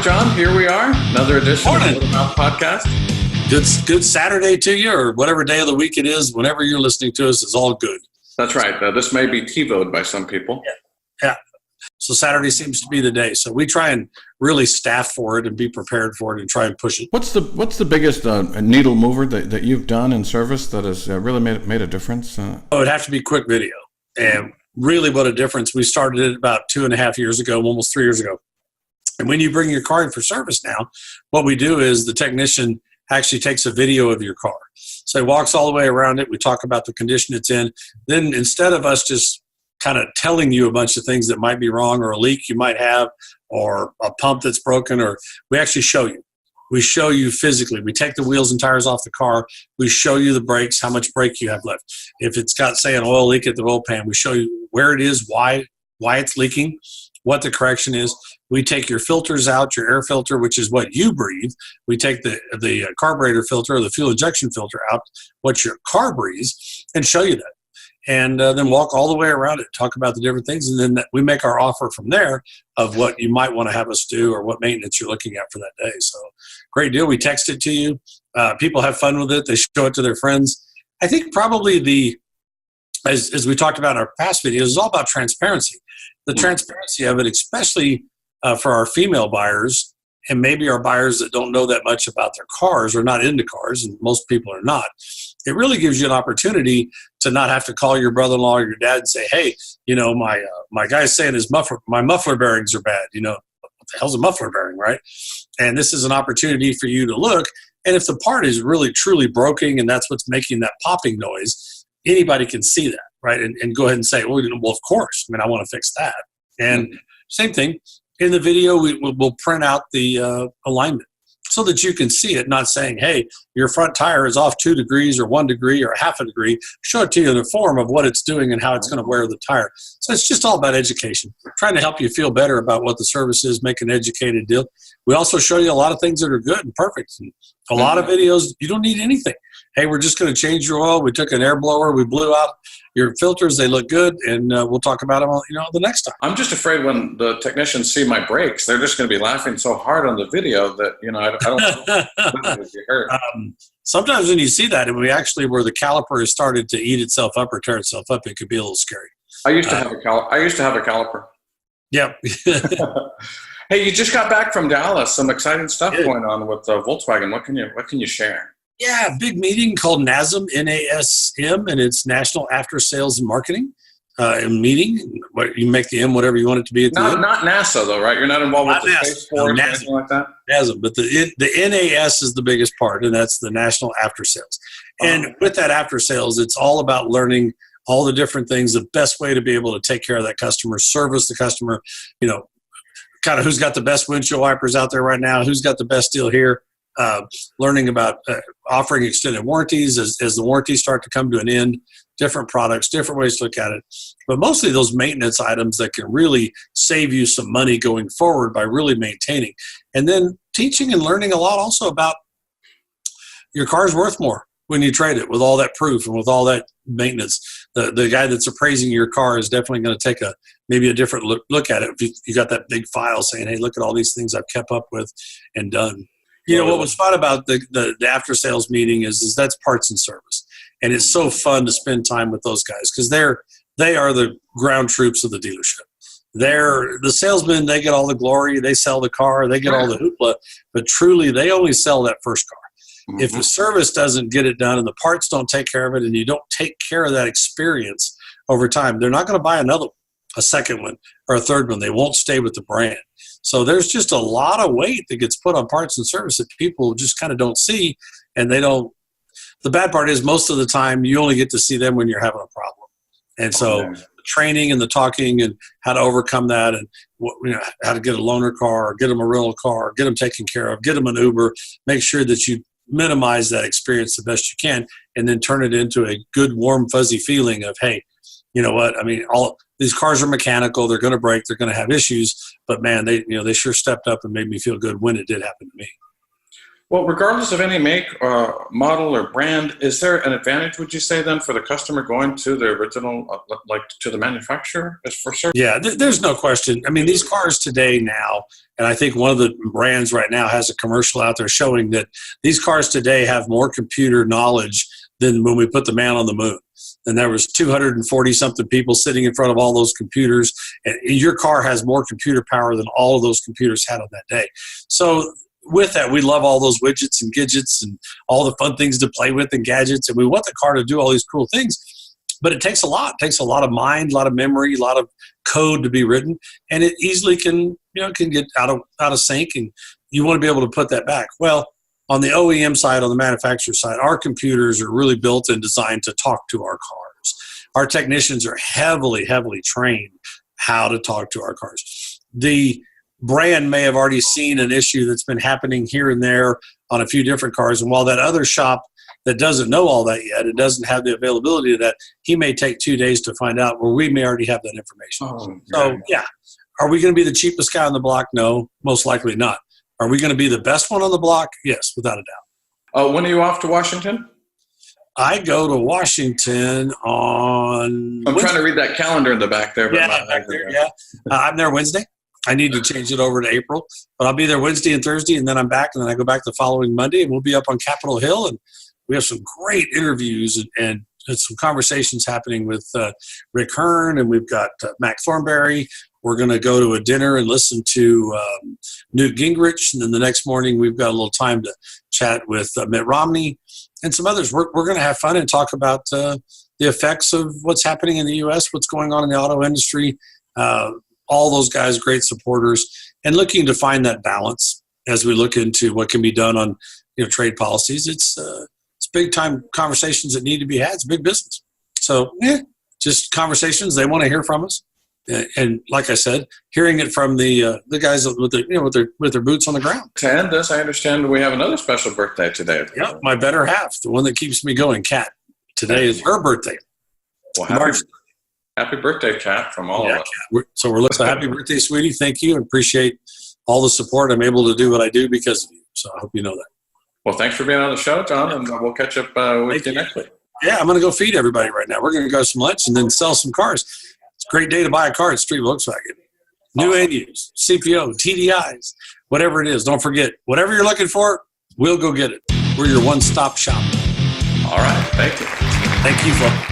right, John, here we are. Another edition of the Motormouth Podcast. Good Saturday to you, or whatever day of the week it is. Whenever you're listening to us, is all good. That's right. This may be TiVoed by some people. Yeah. So Saturday seems to be the day. So we try and really staff for it and be prepared for it and try and push it. What's the biggest needle mover that you've done in service that has really made a difference? It'd have to be Quik video. And really what a difference. We started it about 2.5 years ago, almost 3 years ago. And when you bring your car in for service now, what we do is the technician actually takes a video of your car. So he walks all the way around it. We talk about the condition it's in. Then instead of us just kind of telling you a bunch of things that might be wrong, or a leak you might have, or a pump that's broken, or we actually show you. We show you physically. We take the wheels and tires off the car. We show you the brakes, how much brake you have left. If it's got, say, an oil leak at the oil pan, we show you where it is, why it's leaking, what the correction is. We take your filters out, your air filter, which is what you breathe. We take the carburetor filter or the fuel injection filter out, what your car breathes, and show you that. And then walk all the way around it, talk about the different things, and then we make our offer from there of what you might want to have us do or what maintenance you're looking at for that day. So great deal. We text it to you. People have fun with it. They show it to their friends. I think probably as we talked about in our past videos, is all about transparency. The transparency of it, especially for our female buyers and maybe our buyers that don't know that much about their cars or not into cars, and most people are not. It really gives you an opportunity to not have to call your brother-in-law or your dad and say, hey, my guy's saying my muffler bearings are bad. What the hell's a muffler bearing, right? And this is an opportunity for you to look. And if the part is really, truly broken and that's what's making that popping noise, anybody can see that, right? And go ahead and say, well, of course. I want to fix that. And same thing. In the video, we'll print out the alignment so that you can see it, not saying, hey, your front tire is off 2 degrees or 1 degree or half a degree. Show it to you in the form of what it's doing and how it's going to wear the tire. So it's just all about education, trying to help you feel better about what the service is, make an educated deal. We also show you a lot of things that are good and perfect. And a lot of videos, you don't need anything. Hey, we're just going to change your oil. We took an air blower. We blew out your filters. They look good, and we'll talk about them the next time. I'm just afraid when the technicians see my brakes, they're just going to be laughing so hard on the video that, I don't know if you heard. Sometimes when you see that, and where the caliper has started to eat itself up or tear itself up, it could be a little scary. I used to have a caliper. Yep. Hey, you just got back from Dallas. Some exciting stuff going on with Volkswagen. What can you share? Yeah, big meeting called NASM, N-A-S-M, and it's National After Sales and Marketing meeting. You make the M whatever you want it to be at the end. Not NASA, though, right? You're not involved with the Space Force or anything like that? NASM, but the NAS is the biggest part, and that's the National After Sales. And with that after sales, it's all about learning all the different things, the best way to be able to take care of that customer, service the customer, kind of who's got the best windshield wipers out there right now, who's got the best deal here. Learning about offering extended warranties as the warranties start to come to an end, different products, different ways to look at it. But mostly those maintenance items that can really save you some money going forward by really maintaining. And then teaching and learning a lot also about your car's worth more when you trade it with all that proof and with all that maintenance. The guy that's appraising your car is definitely going to take maybe a different look at it. If you got that big file saying, hey, look at all these things I've kept up with and done. What was fun about the after sales meeting is that's parts and service, and it's so fun to spend time with those guys because they are the ground troops of the dealership. They're the salesmen. They get all the glory. They sell the car. They get all the hoopla, but truly they only sell that first car. If the service doesn't get it done and the parts don't take care of it, and you don't take care of that experience over time, they're not going to buy another one, a second one, or a third one. They won't stay with the brand. So there's just a lot of weight that gets put on parts and service that people just kind of don't see, and they don't. The bad part is most of the time you only get to see them when you're having a problem. And so the training and the talking and how to overcome that, and how to get a loaner car or get them a rental car, or get them taken care of, get them an Uber, make sure that you minimize that experience the best you can, and then turn it into a good, warm, fuzzy feeling of, hey, you know what? All these cars are mechanical. They're going to break. They're going to have issues. But man, they sure stepped up and made me feel good when it did happen to me. Well, regardless of any make, model, or brand, is there an advantage, would you say, then, for the customer going to the original, like to the manufacturer as for certain? Yeah, there's no question. I mean, these cars today now, and I think one of the brands right now has a commercial out there showing that these cars today have more computer knowledge than when we put the man on the moon. And there was 240-something people sitting in front of all those computers, and your car has more computer power than all of those computers had on that day. So with that, we love all those widgets and gadgets and all the fun things to play with and gadgets, and we want the car to do all these cool things. But it takes a lot. It takes a lot of mind, a lot of memory, a lot of code to be written, and it easily can get out of sync, and you want to be able to put that back. Well, on the OEM side, on the manufacturer side, our computers are really built and designed to talk to our cars. Our technicians are heavily, heavily trained how to talk to our cars. The brand may have already seen an issue that's been happening here and there on a few different cars, and while that other shop that doesn't know all that yet, it doesn't have the availability of that, he may take 2 days to find out, where we may already have that information. So, yeah. Are we going to be the cheapest guy on the block? No, most likely not. Are we going to be the best one on the block? Yes, without a doubt. When are you off to Washington? I go to Washington on I'm trying to read that calendar in the back there. Yeah. I'm there Wednesday. I need to change it over to April, but I'll be there Wednesday and Thursday, and then I'm back, and then I go back the following Monday, and we'll be up on Capitol Hill, and we have some great interviews and some conversations happening with Rick Hearn, and we've got Mac Thornberry. We're going to go to a dinner and listen to Newt Gingrich, and then the next morning we've got a little time to chat with Mitt Romney and some others. We're going to have fun and talk about the effects of what's happening in the U.S., what's going on in the auto industry. All those guys, great supporters, and looking to find that balance as we look into what can be done on trade policies. It's big time conversations that need to be had. It's big business. So just conversations. They want to hear from us. And like I said, hearing it from the guys with their boots on the ground. To end this, I understand we have another special birthday today. Yeah, my better half, the one that keeps me going, Kat. Today is her birthday. Well, happy birthday, Kat, from all of us. So we're looking. Happy birthday, sweetie. Thank you. I appreciate all the support. I'm able to do what I do because of you. So I hope you know that. Well, thanks for being on the show, John, and we'll catch up with you next week. Yeah, I'm going to go feed everybody right now. We're going to go some lunch and then sell some cars. It's a great day to buy a car at Street Volkswagen. New and used, CPO, TDIs, whatever it is. Don't forget, whatever you're looking for, we'll go get it. We're your one-stop shop. All right. Thank you. Thank you, Flo.